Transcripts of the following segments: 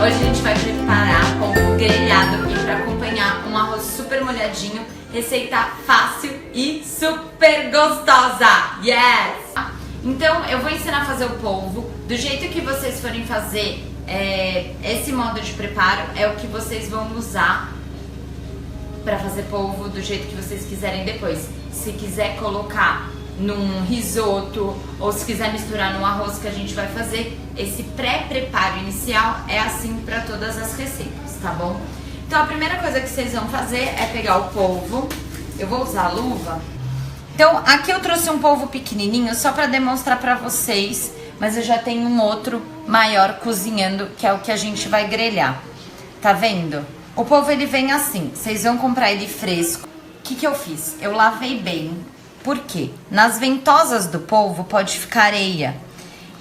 Hoje a gente vai preparar polvo grelhado e para acompanhar um arroz super molhadinho, receita fácil e super gostosa. Yes! Então eu vou ensinar a fazer o polvo do jeito que vocês forem fazer. Esse modo de preparo é o que vocês vão usar para fazer polvo do jeito que vocês quiserem depois. Se quiser colocar num risoto ou se quiser misturar no arroz que a gente vai fazer, esse pré-preparo inicial é assim para todas as receitas, tá bom? Então a primeira coisa que vocês vão fazer é pegar o polvo. Eu vou usar a luva. Então aqui eu trouxe um polvo pequenininho só para demonstrar para vocês, mas eu já tenho um outro maior cozinhando, que é o que a gente vai grelhar. Tá vendo? O polvo ele vem assim, vocês vão comprar ele fresco. O que eu fiz? Eu lavei bem. Por quê? Nas ventosas do polvo pode ficar areia.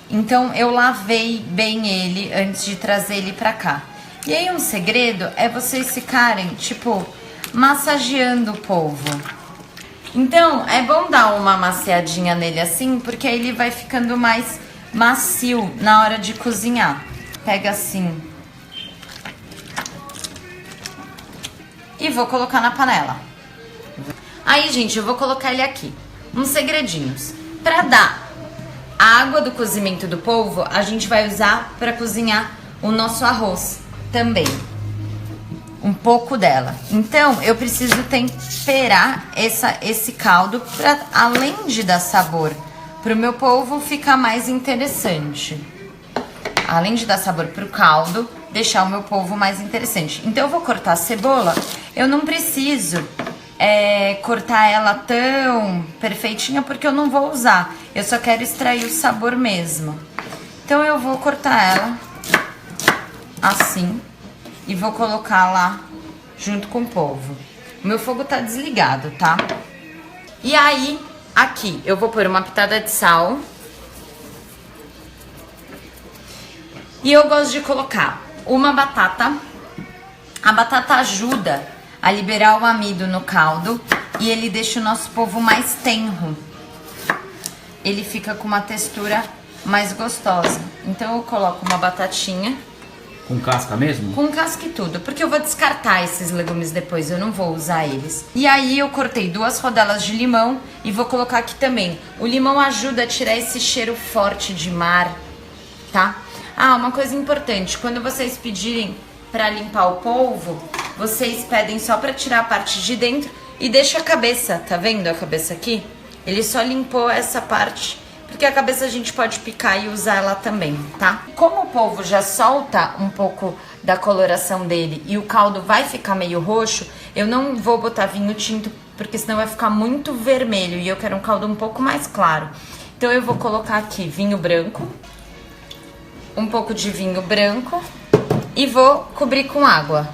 Então eu lavei bem ele antes de trazer ele pra cá. E aí um segredo é vocês ficarem, tipo, massageando o polvo. Então é bom dar uma maciadinha nele assim, porque aí ele vai ficando mais macio na hora de cozinhar. Pega assim. E vou colocar na panela. Aí, gente, eu vou colocar ele aqui. Uns segredinhos. Pra dar a água do cozimento do polvo, a gente vai usar pra cozinhar o nosso arroz também. Um pouco dela. Então, eu preciso temperar esse caldo pra, além de dar sabor, pro meu polvo ficar mais interessante. Além de dar sabor pro caldo, deixar o meu polvo mais interessante. Então, eu vou cortar a cebola. Eu não preciso cortar ela tão perfeitinha porque eu não vou usar. Eu só quero extrair o sabor mesmo. Então eu vou cortar ela assim e vou colocar lá junto com o polvo. O meu fogo tá desligado, tá? E aí, aqui eu vou pôr uma pitada de sal. E eu gosto de colocar uma batata. A batata ajuda a liberar o amido no caldo e ele deixa o nosso polvo mais tenro. Ele fica com uma textura mais gostosa. Então eu coloco uma batatinha. Com casca mesmo? Com casca e tudo, porque eu vou descartar esses legumes depois, eu não vou usar eles. E aí eu cortei 2 rodelas de limão e vou colocar aqui também. O limão ajuda a tirar esse cheiro forte de mar, tá? Ah, uma coisa importante, quando vocês pedirem pra limpar o polvo, vocês pedem só pra tirar a parte de dentro e deixa a cabeça, tá vendo a cabeça aqui? Ele só limpou essa parte, porque a cabeça a gente pode picar e usar ela também, tá? Como o polvo já solta um pouco da coloração dele e o caldo vai ficar meio roxo, eu não vou botar vinho tinto, porque senão vai ficar muito vermelho e eu quero um caldo um pouco mais claro. Então eu vou colocar aqui vinho branco, um pouco de vinho branco e vou cobrir com água.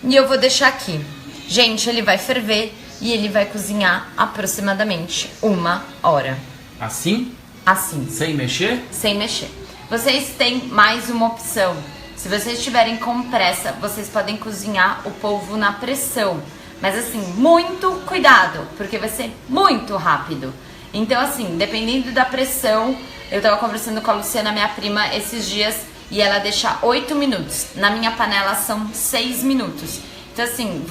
E eu vou deixar aqui. Gente, ele vai ferver e ele vai cozinhar aproximadamente 1 hora. Assim? Assim. Sem mexer? Sem mexer. Vocês têm mais uma opção. Se vocês estiverem com pressa, vocês podem cozinhar o polvo na pressão. Mas assim, muito cuidado, porque vai ser muito rápido. Então assim, dependendo da pressão, eu tava conversando com a Luciana, minha prima, esses dias, e ela deixa 8 minutos. Na minha panela são 6 minutos. Então assim,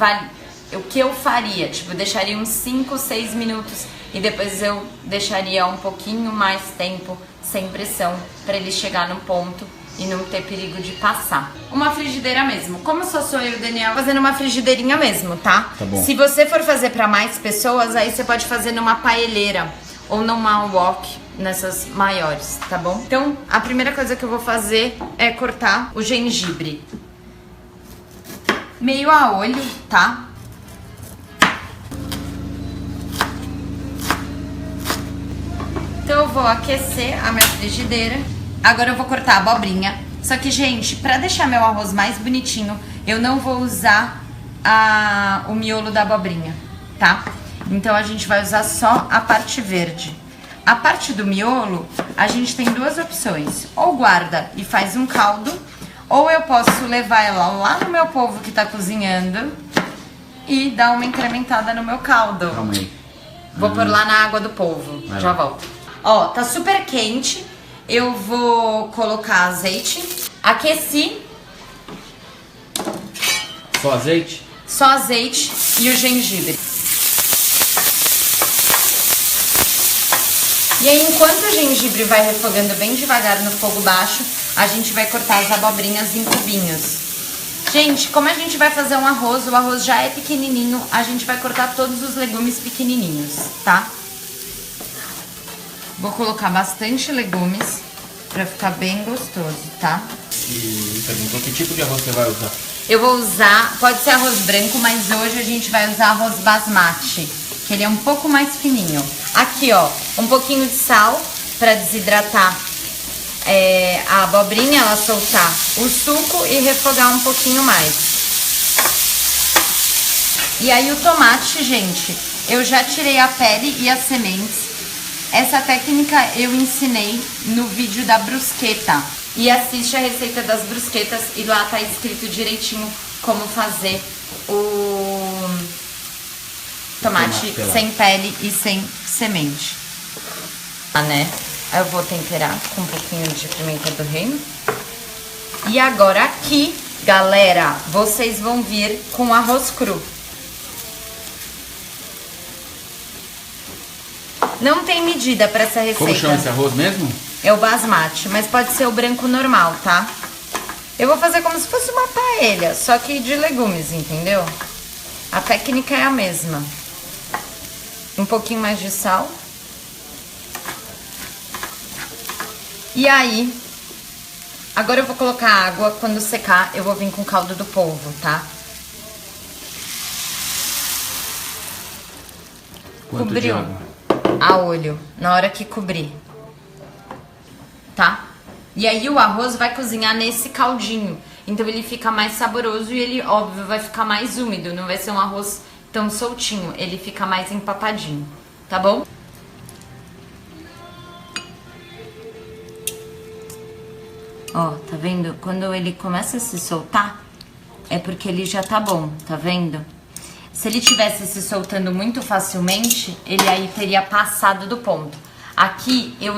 o que eu faria? Tipo, eu deixaria uns 5, 6 minutos e depois eu deixaria um pouquinho mais tempo sem pressão pra ele chegar no ponto e não ter perigo de passar. Uma frigideira mesmo. Como só sou eu e o Daniel, fazendo uma frigideirinha mesmo, tá? Tá bom. Se você for fazer pra mais pessoas, aí você pode fazer numa paeleira ou numa wok, nessas maiores, tá bom? Então, a primeira coisa que eu vou fazer é cortar o gengibre. Meio a olho, tá? Então eu vou aquecer a minha frigideira. Agora eu vou cortar a abobrinha. Só que, gente, pra deixar meu arroz mais bonitinho, eu não vou usar o miolo da abobrinha, tá? Então a gente vai usar só a parte verde. A parte do miolo, a gente tem 2 opções. Ou guarda e faz um caldo, ou eu posso levar ela lá no meu polvo que tá cozinhando e dar uma incrementada no meu caldo. Calma aí. Vou pôr lá na água do polvo. Já volto. Ó, tá super quente. Eu vou colocar azeite. Aqueci. Só azeite? Só azeite e o gengibre. E aí, enquanto o gengibre vai refogando bem devagar no fogo baixo, a gente vai cortar as abobrinhas em cubinhos. Gente, como a gente vai fazer um arroz, o arroz já é pequenininho, a gente vai cortar todos os legumes pequenininhos, tá? Vou colocar bastante legumes pra ficar bem gostoso, tá? E perguntou que tipo de arroz você vai usar? Eu vou usar, pode ser arroz branco, mas hoje a gente vai usar arroz basmati, que ele é um pouco mais fininho. Aqui, ó, um pouquinho de sal pra desidratar a abobrinha, ela soltar o suco e refogar um pouquinho mais. E aí o tomate, gente, eu já tirei a pele e as sementes. Essa técnica eu ensinei no vídeo da brusqueta. E assiste a receita das brusquetas e lá tá escrito direitinho como fazer o tomate sem pele e sem semente. Né? Eu vou temperar com um pouquinho de pimenta do reino. E agora aqui, galera, vocês vão vir com arroz cru. Não tem medida pra essa receita. Como chama esse arroz mesmo? É o basmati, mas pode ser o branco normal, tá? Eu vou fazer como se fosse uma paella, só que de legumes, entendeu? A técnica é a mesma. Um pouquinho mais de sal. E aí, agora eu vou colocar água, quando secar eu vou vir com o caldo do polvo, tá? Quanto de água? A olho, na hora que cobrir. Tá? E aí o arroz vai cozinhar nesse caldinho. Então ele fica mais saboroso e ele, óbvio, vai ficar mais úmido. Não vai ser um arroz tão soltinho. Ele fica mais empapadinho. Tá bom? Ó, tá vendo? Quando ele começa a se soltar, é porque ele já tá bom, tá vendo? Se ele tivesse se soltando muito facilmente, ele aí teria passado do ponto. Aqui eu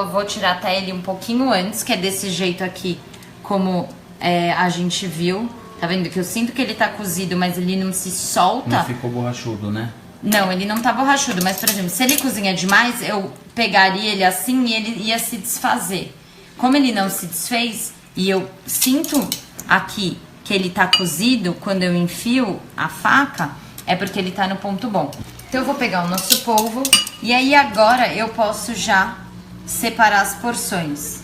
vou tirar até ele um pouquinho antes, que é desse jeito aqui, como a gente viu. Tá vendo que eu sinto que ele tá cozido, mas ele não se solta. Não ficou borrachudo, né? Não, ele não tá borrachudo, mas por exemplo, se ele cozinha demais, eu pegaria ele assim e ele ia se desfazer. Como ele não se desfez e eu sinto aqui que ele tá cozido, quando eu enfio a faca, é porque ele tá no ponto bom. Então eu vou pegar o nosso polvo e aí agora eu posso já separar as porções.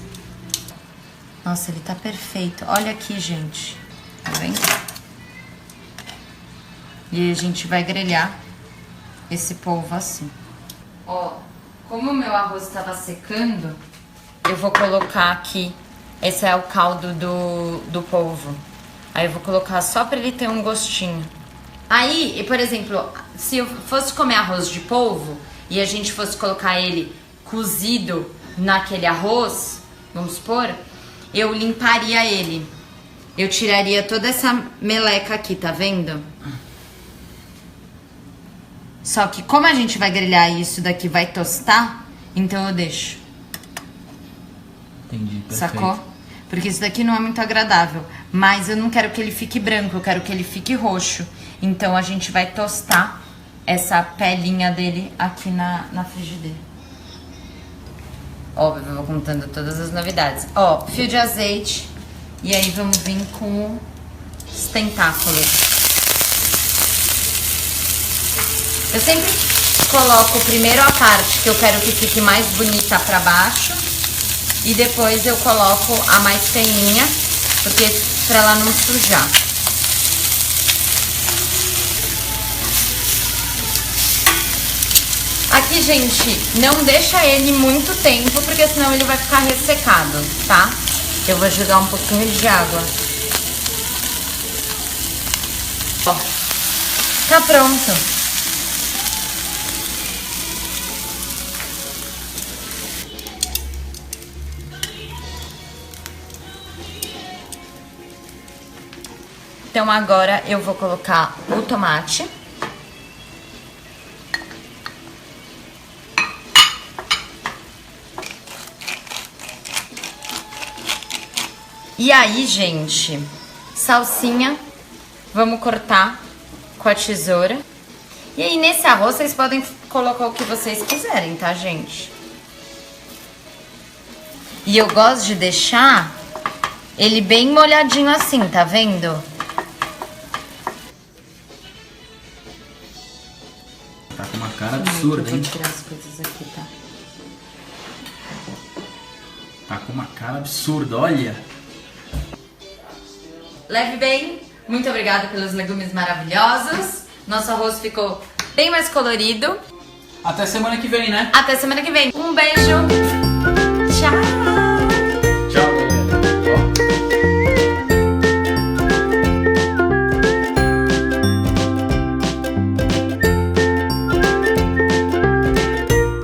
Nossa, ele tá perfeito. Olha aqui, gente. Tá vendo? E a gente vai grelhar esse polvo assim. Ó, como o meu arroz estava secando, eu vou colocar aqui. Esse é o caldo do polvo. Aí eu vou colocar só pra ele ter um gostinho. Aí, por exemplo, se eu fosse comer arroz de polvo e a gente fosse colocar ele cozido naquele arroz, vamos supor, eu limparia ele. Eu tiraria toda essa meleca aqui, tá vendo? Só que como a gente vai grelhar e isso daqui vai tostar, então eu deixo. Entendi, perfeito. Sacou? Porque isso daqui não é muito agradável. Mas eu não quero que ele fique branco, eu quero que ele fique roxo. Então a gente vai tostar essa pelinha dele aqui na frigideira. Óbvio, eu vou contando todas as novidades. Ó, fio de azeite. E aí vamos vir com os tentáculos. Eu sempre coloco primeiro a parte que eu quero que fique mais bonita pra baixo. E depois eu coloco a mais fininha, porque pra ela não sujar. Aqui, gente, não deixa ele muito tempo, porque senão ele vai ficar ressecado, tá? Eu vou jogar um pouquinho de água. Ó, tá pronto. Então agora eu vou colocar o tomate. E aí, gente, salsinha Vamos cortar com a tesoura. E aí, nesse arroz, vocês podem colocar o que vocês quiserem, tá, gente? E eu gosto de deixar ele bem molhadinho assim, tá vendo? Tá com uma cara absurda, hein? Vou tirar as coisas aqui, tá? Tá com uma cara absurda, olha. Leve bem. Muito obrigada pelos legumes maravilhosos. Nosso arroz ficou bem mais colorido. Até semana que vem, né? Até semana que vem. Um beijo.